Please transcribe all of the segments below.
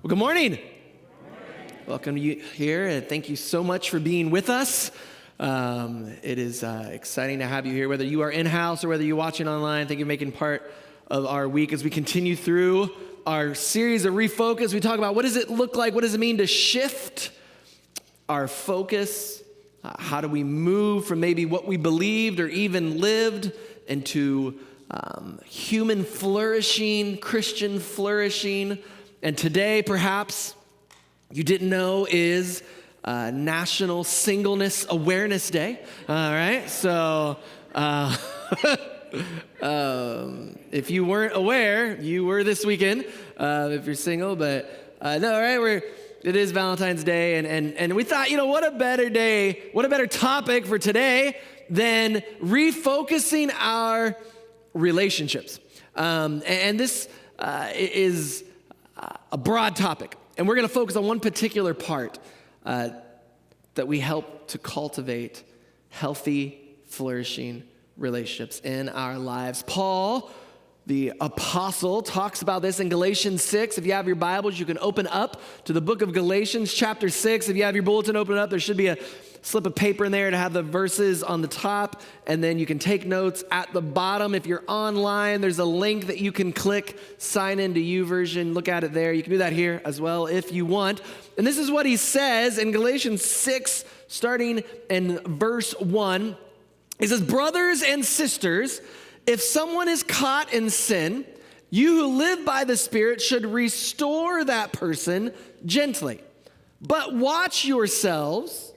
Well, good morning. Welcome to you here, and thank you so much for being with us. It is exciting to have you here, whether you are in-house or whether you're watching online. Thank you for making part of our week as we continue through our series of Refocus. We talk about what does it look like, what does it mean to shift our focus, how do we move from maybe what we believed or even lived into human flourishing, Christian flourishing. And today, perhaps, you didn't know, is National Singleness Awareness Day. All right, so if you weren't aware, you were this weekend if you're single. But no, all right, it is Valentine's Day, and we thought, what a better day, what a better topic for today than refocusing our relationships. And this is a broad topic, and we're going to focus on one particular part that we help to cultivate healthy, flourishing relationships in our lives. Paul, the apostle, talks about this in Galatians 6. If you have your Bibles, you can open up to the book of Galatians, chapter 6. If you have your bulletin, open it up. There should be a slip of paper in there to have the verses on the top, and then you can take notes at the bottom. If you're online, there's a link that you can click, sign into YouVersion, look at it there. You can do that here as well if you want. And this is what he says in Galatians 6, starting in verse 1. He says, "Brothers and sisters, if someone is caught in sin, you who live by the Spirit should restore that person gently. But watch yourselves,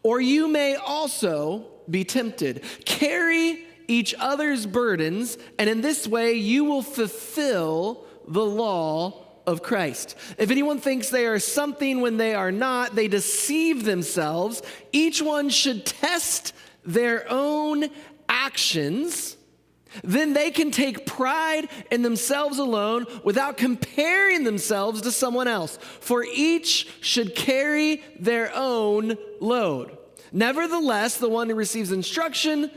or you may also be tempted. Carry each other's burdens, and in this way you will fulfill the law of Christ. If anyone thinks they are something when they are not, they deceive themselves. Each one should test their own actions. Then they can take pride in themselves alone without comparing themselves to someone else. For each should carry their own load. Nevertheless, the one who receives instruction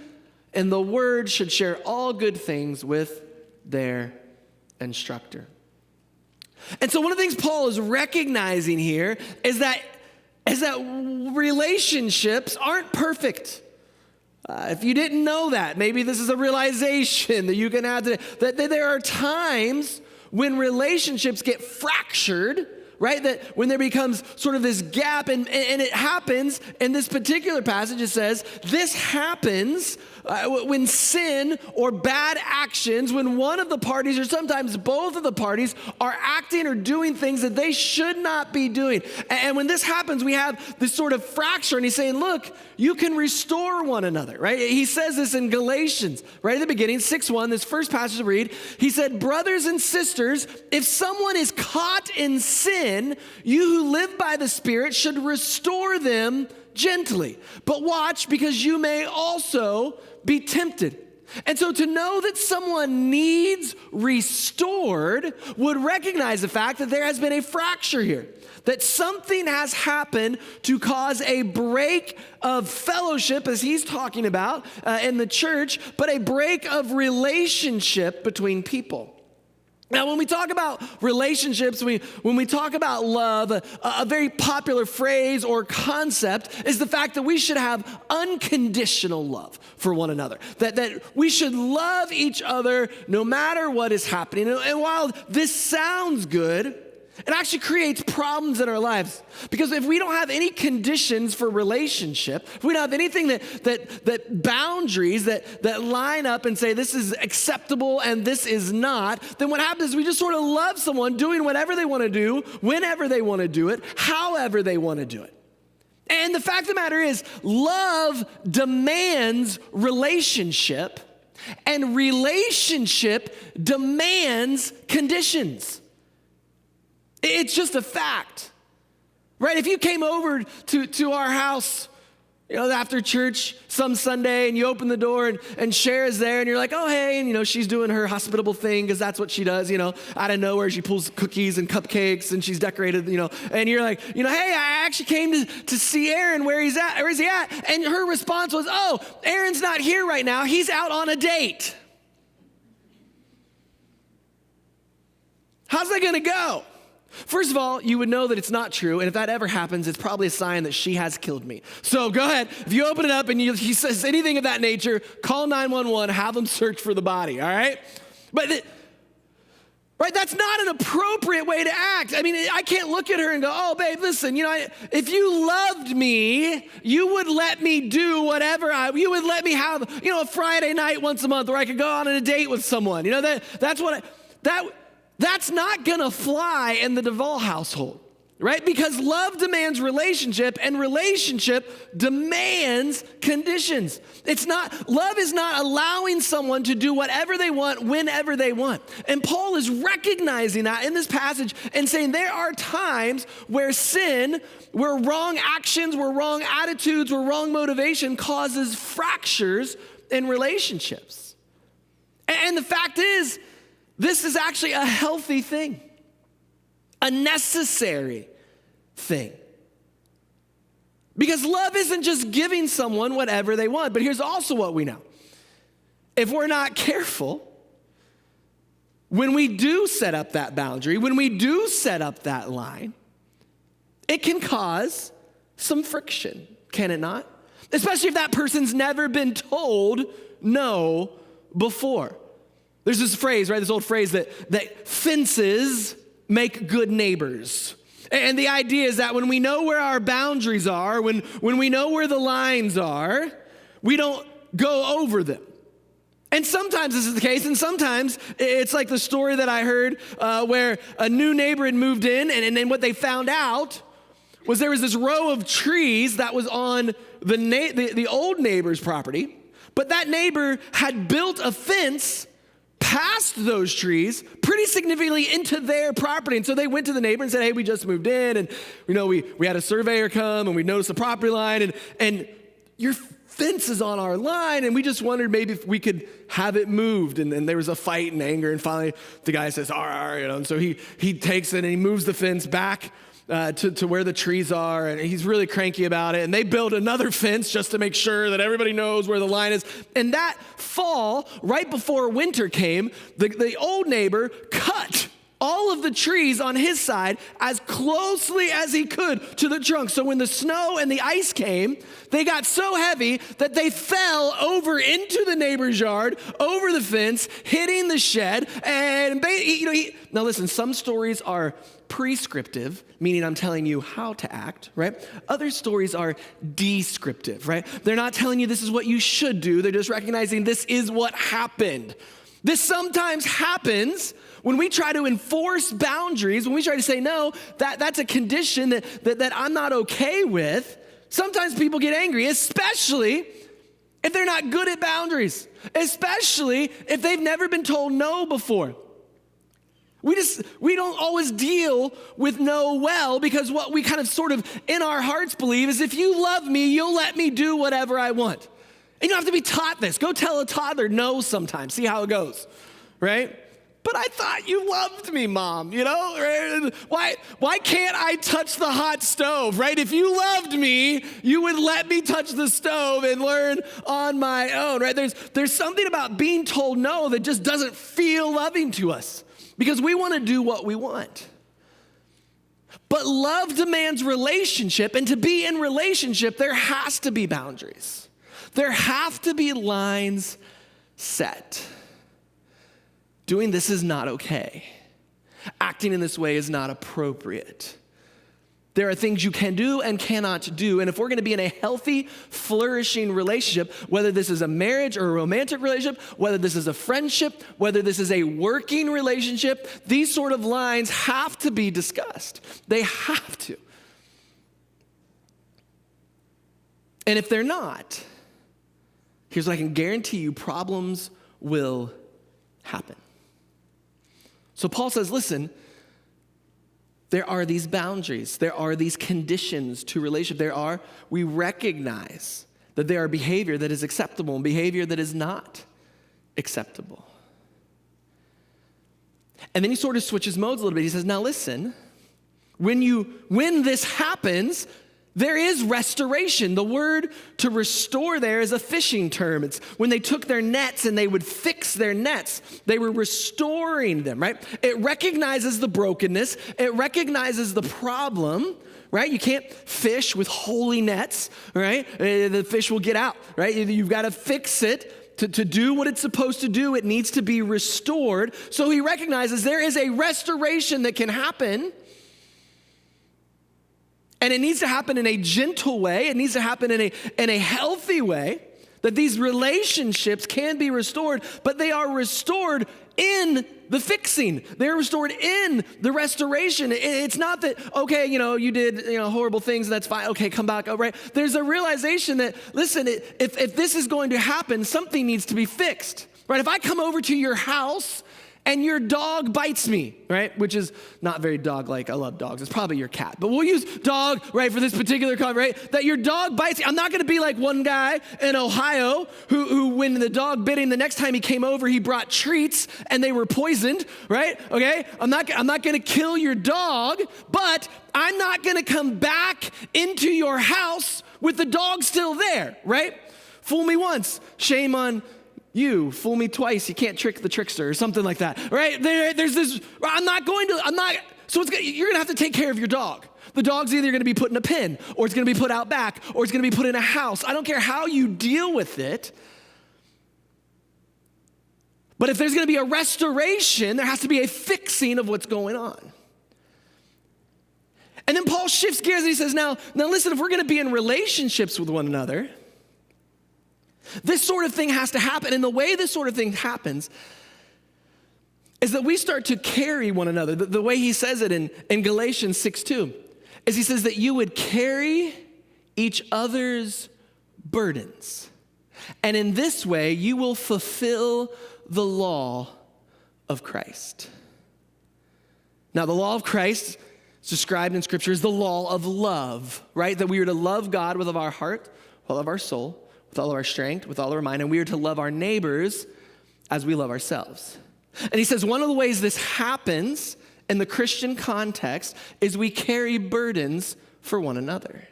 in the word should share all good things with their instructor." And so one of the things Paul is recognizing here is that relationships aren't perfect. If you didn't know that, maybe this is a realization that you can have today, that there are times when relationships get fractured, right? That when there becomes sort of this gap, and it happens in this particular passage, it says, this happens when sin or bad actions, when one of the parties or sometimes both of the parties are acting or doing things that they should not be doing. And when this happens, we have this sort of fracture, and he's saying, look, you can restore one another, right? He says this in Galatians, right at the beginning, 6:1, this first passage to read. He said, "Brothers and sisters, if someone is caught in sin, you who live by the Spirit should restore them gently. But watch, because you may also be tempted." And so to know that someone needs restored would recognize the fact that there has been a fracture here, that something has happened to cause a break of fellowship, as he's talking about in the church, but a break of relationship between people. Now, when we talk about relationships, when we talk about love, a very popular phrase or concept is the fact that we should have unconditional love for one another. That we should love each other no matter what is happening. And while this sounds good, it actually creates problems in our lives. Because if we don't have any conditions for relationship, if we don't have anything that boundaries that line up and say this is acceptable and this is not, then what happens is we just sort of love someone doing whatever they want to do, whenever they want to do it, however they want to do it. And the fact of the matter is, love demands relationship, and relationship demands conditions. It's just a fact, right? If you came over to our house, after church some Sunday, and you open the door and Cher is there, and you're like, oh, hey, and she's doing her hospitable thing because that's what she does, out of nowhere she pulls cookies and cupcakes and she's decorated, and you're like, hey, I actually came to see Aaron, where is he at? And her response was, oh, Aaron's not here right now, he's out on a date. How's that gonna go? First of all, you would know that it's not true, and if that ever happens, it's probably a sign that she has killed me. So go ahead. If you open it up and he says anything of that nature, call 911, have them search for the body, all right? Right, that's not an appropriate way to act. I mean, I can't look at her and go, oh, babe, listen, if you loved me, you would let me do whatever you would let me have, a Friday night once a month where I could go on a date with someone. That's not gonna fly in the Duvall household, right? Because love demands relationship and relationship demands conditions. Love is not allowing someone to do whatever they want whenever they want. And Paul is recognizing that in this passage and saying there are times where sin, where wrong actions, where wrong attitudes, where wrong motivation causes fractures in relationships. And the fact is, this is actually a healthy thing. A necessary thing. Because love isn't just giving someone whatever they want, but here's also what we know. If we're not careful, when we do set up that boundary, when we do set up that line, it can cause some friction, can it not? Especially if that person's never been told no before. There's this phrase, right? This old phrase that fences make good neighbors. And the idea is that when we know where our boundaries are, when we know where the lines are, we don't go over them. And sometimes this is the case, and sometimes it's like the story that I heard where a new neighbor had moved in, and then what they found out was there was this row of trees that was on the old neighbor's property, but that neighbor had built a fence past those trees pretty significantly into their property. And so they went to the neighbor and said, hey, we just moved in, and we had a surveyor come, and we noticed the property line, and your fence is on our line, and we just wondered maybe if we could have it moved. And there was a fight and anger, and finally the guy says, all right, and so he takes it and he moves the fence back to where the trees are, and he's really cranky about it. And they build another fence just to make sure that everybody knows where the line is. And that fall, right before winter came, the old neighbor cut all of the trees on his side as closely as he could to the trunk. So when the snow and the ice came, they got so heavy that they fell over into the neighbor's yard, over the fence, hitting the shed. And now listen, some stories are prescriptive, meaning I'm telling you how to act, right? Other stories are descriptive, right? They're not telling you this is what you should do. They're just recognizing this is what happened. This sometimes happens when we try to enforce boundaries, when we try to say, no, that's a condition that I'm not okay with. Sometimes people get angry, especially if they're not good at boundaries, especially if they've never been told no before. We don't always deal with no well, because what we kind of sort of in our hearts believe is if you love me, you'll let me do whatever I want. And you don't have to be taught this. Go tell a toddler no sometime. See how it goes, right? But I thought you loved me, Mom, right? Why can't I touch the hot stove, right? If you loved me, you would let me touch the stove and learn on my own, right? There's something about being told no that just doesn't feel loving to us because we want to do what we want. But love demands relationship, and to be in relationship, there has to be boundaries. There have to be lines set. Doing this is not okay. Acting in this way is not appropriate. There are things you can do and cannot do. And if we're going to be in a healthy, flourishing relationship, whether this is a marriage or a romantic relationship, whether this is a friendship, whether this is a working relationship, these sort of lines have to be discussed. They have to. And if they're not, here's what I can guarantee you, problems will happen. So Paul says, listen, there are these boundaries. There are these conditions to relationship. We recognize that there are behavior that is acceptable and behavior that is not acceptable. And then he sort of switches modes a little bit. He says, now listen, when this happens, there is restoration. The word to restore there is a fishing term. It's when they took their nets and they would fix their nets, they were restoring them, right? It recognizes the brokenness. It recognizes the problem, right? You can't fish with holy nets, right? The fish will get out, right? You've got to fix it. To do what it's supposed to do, it needs to be restored. So he recognizes there is a restoration that can happen. And it needs to happen in a gentle way. It needs to happen in a healthy way, that these relationships can be restored, but they are restored in the fixing. They're restored in the restoration. It's not that, okay, you did horrible things, and that's fine. Okay, come back, right? There's a realization that, listen, if this is going to happen, something needs to be fixed, right? If I come over to your house and your dog bites me, right? Which is not very dog-like. I love dogs. It's probably your cat. But we'll use dog, right, for this particular comment, right? That your dog bites you. I'm not going to be like one guy in Ohio who when the dog bit him, the next time he came over, he brought treats and they were poisoned, right? Okay? I'm not going to kill your dog, but I'm not going to come back into your house with the dog still there, right? Fool me once, shame on you. Fool me twice, you can't trick the trickster, or something like that, right? There's this, so you're going to have to take care of your dog. The dog's either going to be put in a pen, or it's going to be put out back, or it's going to be put in a house. I don't care how you deal with it. But if there's going to be a restoration, there has to be a fixing of what's going on. And then Paul shifts gears and he says, now listen, if we're going to be in relationships with one another, this sort of thing has to happen. And the way this sort of thing happens is that we start to carry one another. The way he says it in Galatians 6:2 is he says that you would carry each other's burdens. And in this way, you will fulfill the law of Christ. Now, the law of Christ is described in Scripture as the law of love, right? That we are to love God with all of our heart, with all of our soul, with all of our strength, with all of our mind, and we are to love our neighbors as we love ourselves. And he says one of the ways this happens in the Christian context is we carry burdens for one another.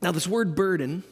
Now, this word burden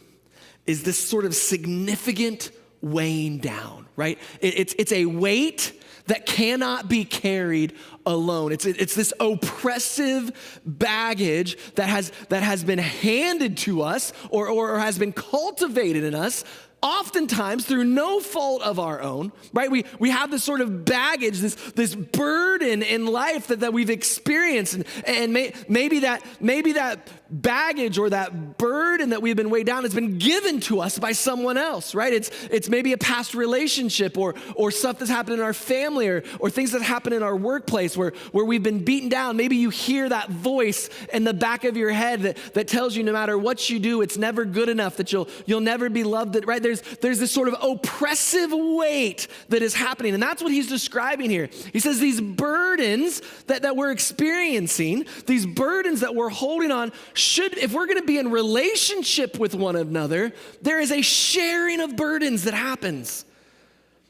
is this sort of significant weighing down, right? It's a weight that cannot be carried alone. It's this oppressive baggage that has been handed to us or has been cultivated in us, oftentimes through no fault of our own, right? We have this sort of baggage, this burden in life that we've experienced, and maybe that baggage or that burden that we've been weighed down has been given to us by someone else, right? It's maybe a past relationship or stuff that's happened in our family or things that happen in our workplace where we've been beaten down. Maybe you hear that voice in the back of your head that tells you no matter what you do, it's never good enough, that you'll never be loved, right? There's this sort of oppressive weight that is happening, and that's what he's describing here. He says these burdens that we're experiencing, these burdens that we're holding on, if we're going to be in relationship with one another, there is a sharing of burdens that happens.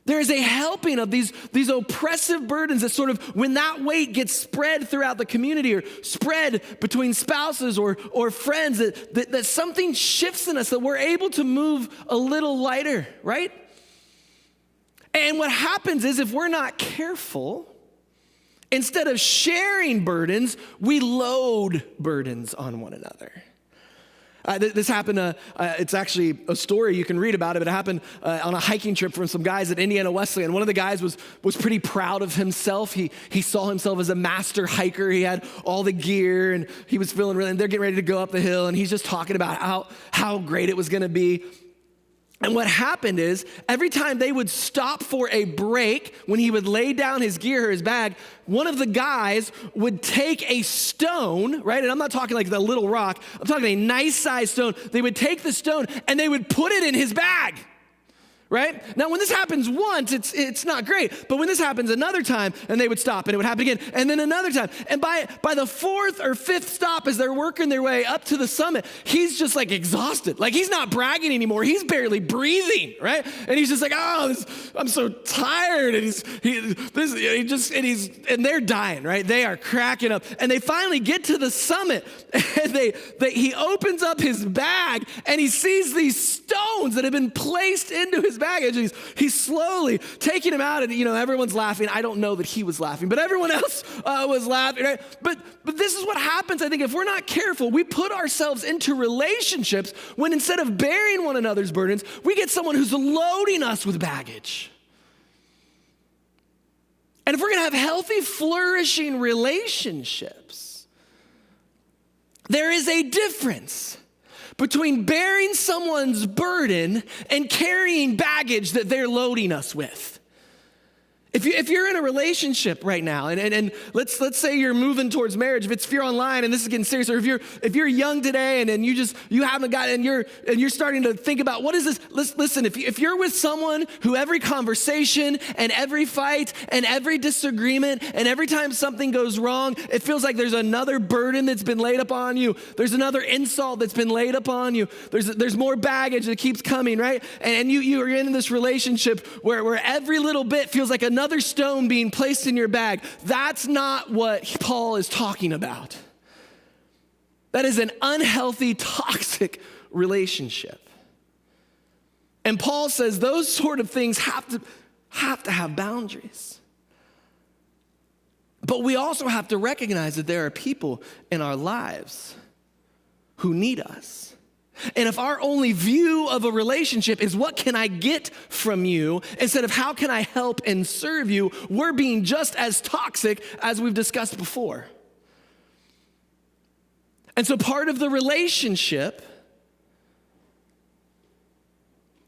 There is a helping of these oppressive burdens that sort of, when that weight gets spread throughout the community or spread between spouses or friends, that something shifts in us, that we're able to move a little lighter, right? And what happens is if we're not careful, instead of sharing burdens, we load burdens on one another. This happened, it's actually a story, you can read about it, but it happened on a hiking trip from some guys at Indiana Wesleyan. One of the guys was pretty proud of himself. He saw himself as a master hiker. He had all the gear, and he was feeling really, and they're getting ready to go up the hill, and he's just talking about how great it was gonna be. And what happened is, every time they would stop for a break, when he would lay down his gear or his bag, one of the guys would take a stone, right? And I'm not talking like the little rock. I'm talking a nice sized stone. They would take the stone and they would put it in his bag, right? Now, when this happens once, it's not great. But when this happens another time, and they would stop, and it would happen again, and then another time. And by the fourth or fifth stop, as they're working their way up to the summit, he's just like exhausted. Like he's not bragging anymore. He's barely breathing, right? And he's just like, I'm so tired. And they're dying, right? They are cracking up. And they finally get to the summit, and he opens up his bag, and he sees these stones that have been placed into his baggage, and he's slowly taking him out, and everyone's laughing. I don't know that he was laughing, but everyone else was laughing, right? But this is what happens, I think, if we're not careful. We put ourselves into relationships when instead of bearing one another's burdens, we get someone who's loading us with baggage. And if we're going to have healthy, flourishing relationships, there is a difference between bearing someone's burden and carrying baggage that they're loading us with. If you're in a relationship right now, and let's say you're moving towards marriage, if you're online and this is getting serious, or if you're young today and you haven't got, and you're starting to think about what is this? Listen, if you're with someone who every conversation and every fight and every disagreement and every time something goes wrong, it feels like there's another burden that's been laid upon you. There's another insult that's been laid upon you. There's more baggage that keeps coming, right? And you are in this relationship where every little bit feels like another stone being placed in your bag. That's not what Paul is talking about. That is an unhealthy, toxic relationship. And Paul says those sort of things have to have boundaries. But we also have to recognize that there are people in our lives who need us. And if our only view of a relationship is what can I get from you instead of how can I help and serve you, we're being just as toxic as we've discussed before. And so part of the relationship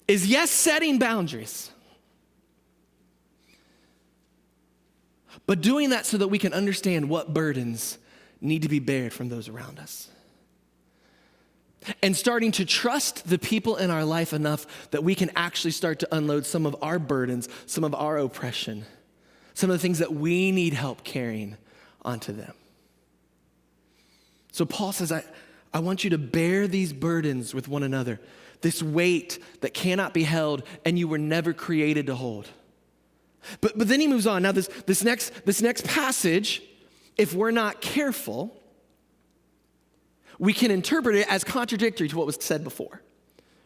is, yes, setting boundaries, but doing that so that we can understand what burdens need to be bared from those around us. And starting to trust the people in our life enough that we can actually start to unload some of our burdens, some of our oppression, some of the things that we need help carrying onto them. So Paul says, I want you to bear these burdens with one another, this weight that cannot be held and you were never created to hold. But then he moves on. Now this next passage, if we're not careful, we can interpret it as contradictory to what was said before,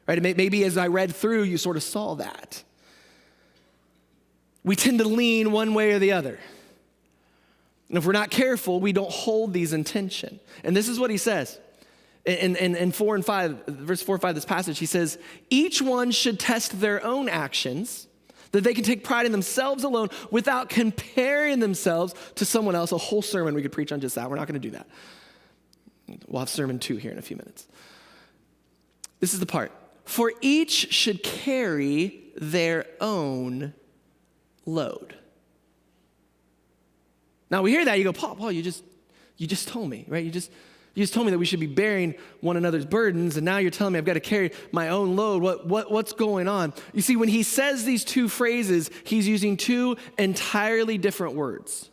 right? Maybe as I read through, you sort of saw that. We tend to lean one way or the other. And if we're not careful, we don't hold these in tension. And this is what he says in 4 and 5, verse 4 and 5, this passage, he says, each one should test their own actions, that they can take pride in themselves alone without comparing themselves to someone else. A whole sermon we could preach on just that. We're not going to do that. We'll have sermon 2 here in a few minutes. This is the part. For each should carry their own load. Now we hear that, you go, Paul, you just told me, right? You just told me that we should be bearing one another's burdens, and now you're telling me I've got to carry my own load. What's going on? You see, when he says these two phrases, he's using two entirely different words.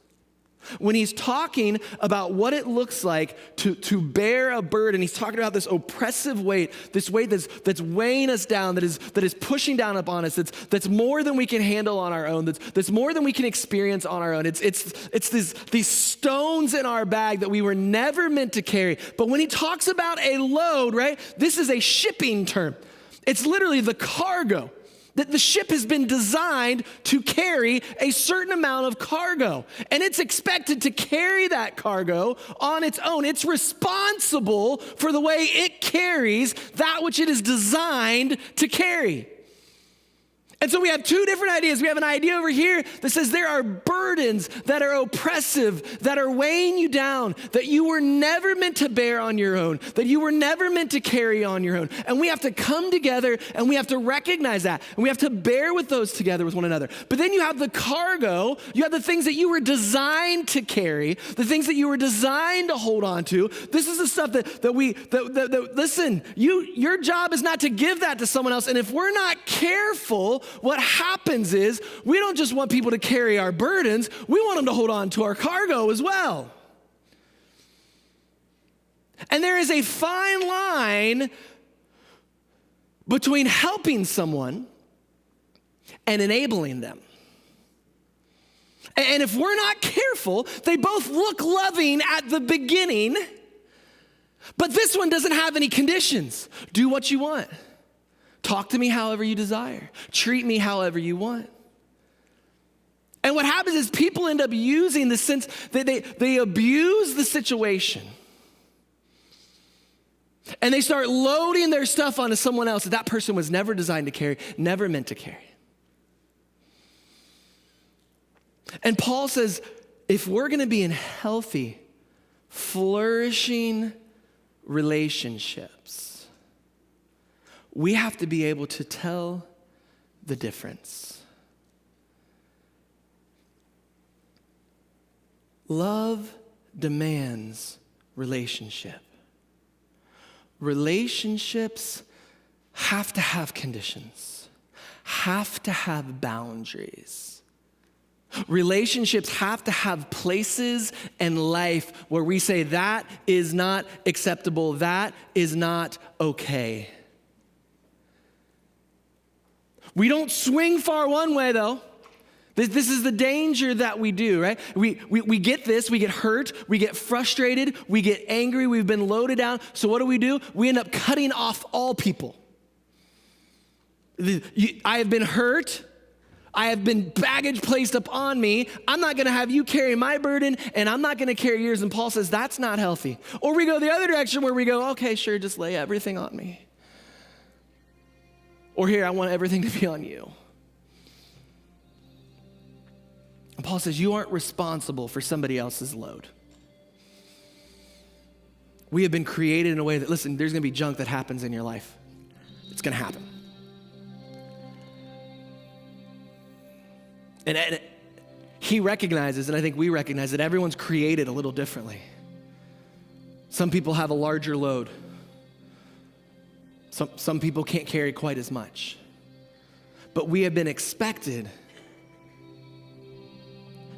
When he's talking about what it looks like to bear a burden, he's talking about this oppressive weight, this weight that's weighing us down, that is pushing down upon us, that's more than we can handle on our own, that's more than we can experience on our own. It's these stones in our bag that we were never meant to carry. But when he talks about a load, right, this is a shipping term. It's literally the cargo. That the ship has been designed to carry a certain amount of cargo, and it's expected to carry that cargo on its own. It's responsible for the way it carries that which it is designed to carry. And so we have two different ideas. We have an idea over here that says there are burdens that are oppressive, that are weighing you down, that you were never meant to bear on your own, that you were never meant to carry on your own. And we have to come together and we have to recognize that. And we have to bear with those together with one another. But then you have the cargo, you have the things that you were designed to carry, the things that you were designed to hold on to. This is the stuff that listen, your job is not to give that to someone else. And if we're not careful, what happens is we don't just want people to carry our burdens, we want them to hold on to our cargo as well. And there is a fine line between helping someone and enabling them. And if we're not careful, they both look loving at the beginning, but this one doesn't have any conditions. Do what you want. Talk to me however you desire. Treat me however you want. And what happens is people end up using the sense that they abuse the situation. And they start loading their stuff onto someone else that person was never designed to carry, never meant to carry. And Paul says, if we're going to be in healthy, flourishing relationships, we have to be able to tell the difference. Love demands relationship. Relationships have to have conditions, have to have boundaries. Relationships have to have places in life where we say that is not acceptable, that is not okay. We don't swing far one way though. This is the danger that we do, right? We get this, we get hurt, we get frustrated, we get angry, we've been loaded down. So what do? We end up cutting off all people. I have been hurt. I have been baggage placed upon me. I'm not going to have you carry my burden, and I'm not going to carry yours. And Paul says that's not healthy. Or we go the other direction where we go, okay, sure, just lay everything on me. Or here, I want everything to be on you. And Paul says you aren't responsible for somebody else's load. We have been created in a way that, listen, there's going to be junk that happens in your life. It's going to happen. And he recognizes, and I think we recognize, that everyone's created a little differently. Some people have a larger load. Some people can't carry quite as much. But we have been expected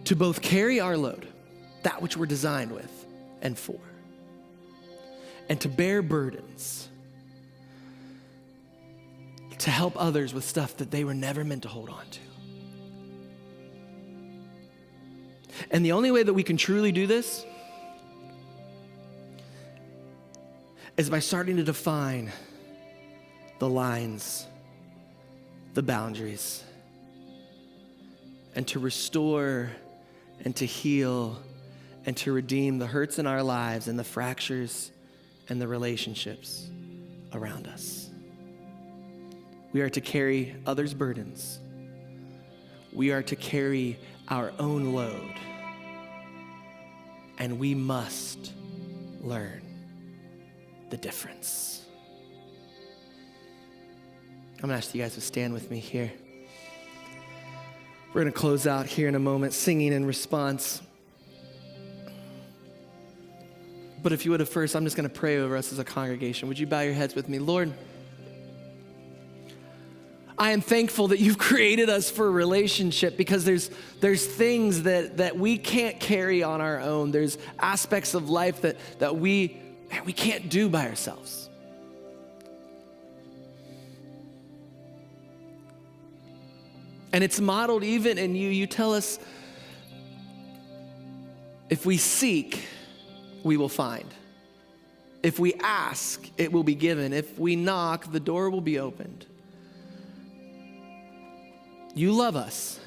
to both carry our load, that which we're designed with and for, and to bear burdens, to help others with stuff that they were never meant to hold on to. And the only way that we can truly do this is by starting to define the lines, the boundaries, and to restore and to heal and to redeem the hurts in our lives and the fractures and the relationships around us. We are to carry others' burdens. We are to carry our own load. And we must learn the difference. I'm gonna ask you guys to stand with me here. We're gonna close out here in a moment, singing in response. But if you would have first, I'm just gonna pray over us as a congregation. Would you bow your heads with me? Lord, I am thankful that you've created us for a relationship, because there's things that we can't carry on our own. There's aspects of life that we can't do by ourselves. And it's modeled even in you. You tell us, if we seek, we will find. If we ask, it will be given. If we knock, the door will be opened. You love us,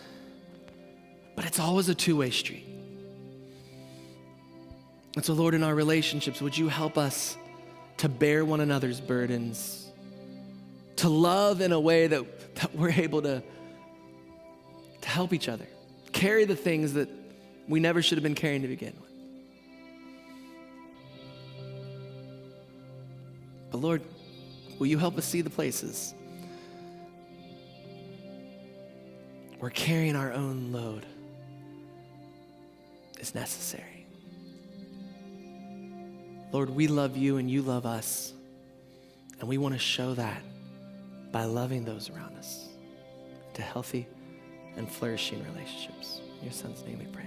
but it's always a two-way street. And so, Lord, in our relationships, would you help us to bear one another's burdens, to love in a way that we're able to help each other, carry the things that we never should have been carrying to begin with. But Lord, will you help us see the places where carrying our own load is necessary. Lord, we love you and you love us, and we want to show that by loving those around us. to healthy and flourishing relationships. In your son's name we pray.